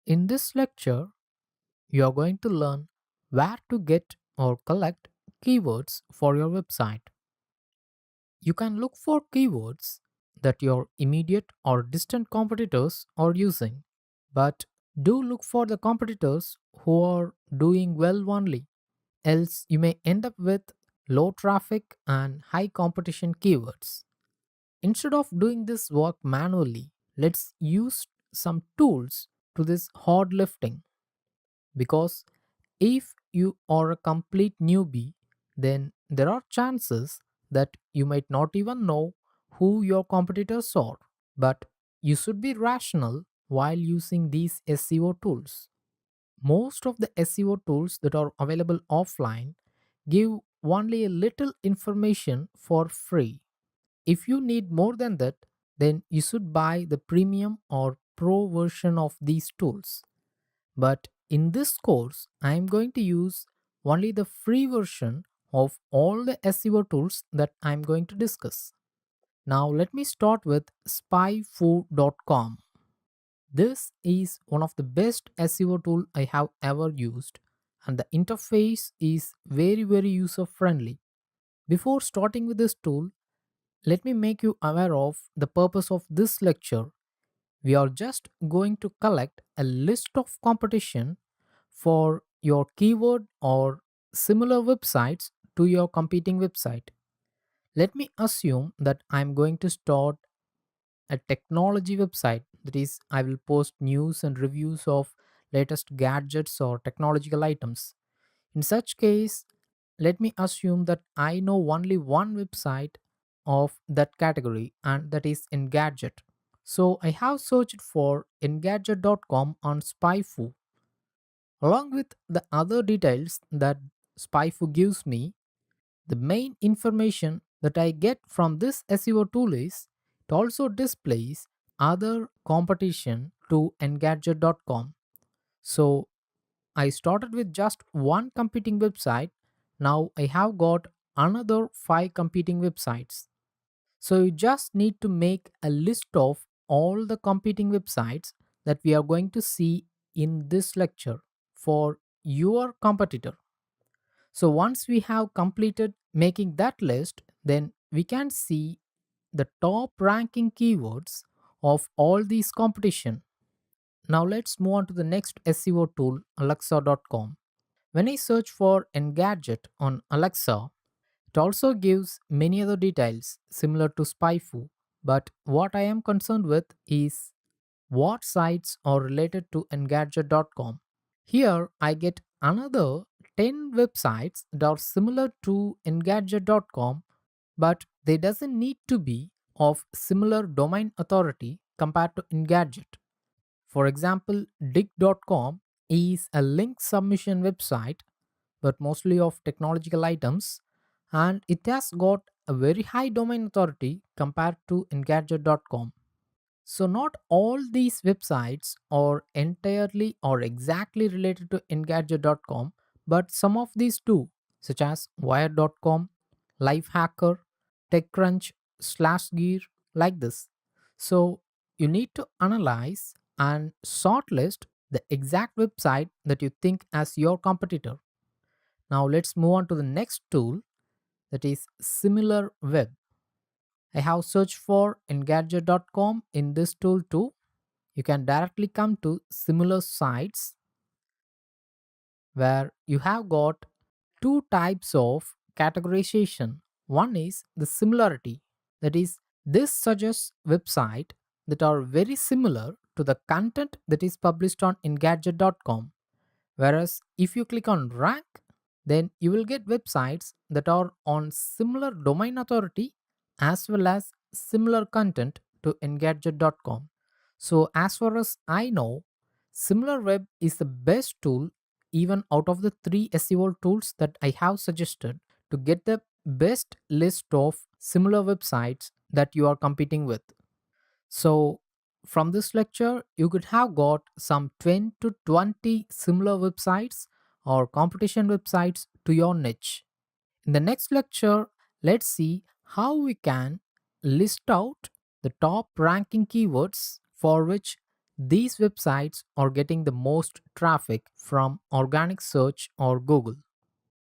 In this lecture, you are going to learn where to get or collect keywords for your website. You can look for keywords that your immediate or distant competitors are using, but do look for the competitors who are doing well only, else you may end up with low traffic and high competition keywords. Instead of doing this work manually, let's use some tools to this hard lifting because if you are a complete newbie, then there are chances that you might not even know who your competitors are. But you should be rational while using these SEO tools. Most of the SEO tools that are available offline give only a little information for free. If you need more than that, then you should buy the premium or pro version of these tools. But in this course, I am going to use only the free version of all the SEO tools that I am going to discuss. Now, let me start with spyfoo.com. This is one of the best SEO tool I have ever used, and the interface is very user friendly. Before starting with this tool, let me make you aware of the purpose of this lecture. We are just going to collect a list of competition for your keyword or similar websites to your competing website. Let me assume that I'm going to start a technology website. That is, I will post news and reviews of latest gadgets or technological items. In such case, let me assume that I know only one website of that category, and that is Engadget. So I have searched for engadget.com on SpyFu. Along with the other details that SpyFu gives me, the main information that I get from this SEO tool is it also displays other competition to engadget.com. So I started with just one competing website. Now I have got another 5 competing websites. So you just need to make a list of all the competing websites that we are going to see in this lecture for your competitor. So once we have completed making that list, then we can see the top ranking keywords of all these competition. Now let's move on to the next SEO tool, alexa.com. When I search for Engadget on Alexa, it also gives many other details similar to SpyFu, but what I am concerned with is what sites are related to Engadget.com. Here I get another 10 websites that are similar to Engadget.com, but they doesn't need to be of similar domain authority compared to Engadget. For example, dig.com is a link submission website but mostly of technological items, and it has got a very high domain authority compared to engadget.com. So not all these websites are entirely or exactly related to engadget.com, but some of these do, such as wired.com, lifehacker, techcrunch, slashgear, like this. So you need to analyze and shortlist the exact website that you think as your competitor. Now let's move on to the next tool, that is similar web. I have searched for engadget.com in this tool too. You can directly come to similar sites where you have got two types of categorization. One is the similarity, that is, this suggests websites that are very similar to the content that is published on engadget.com. Whereas if you click on rank, then you will get websites that are on similar domain authority as well as similar content to engadget.com. So as far as I know, SimilarWeb is the best tool even out of the 3 SEO tools that I have suggested to get the best list of similar websites that you are competing with. So, from this lecture, you could have got some 10 to 20 similar websites or competition websites to your niche. In the next lecture, let's see how we can list out the top ranking keywords for which These websites are getting the most traffic from organic search or Google.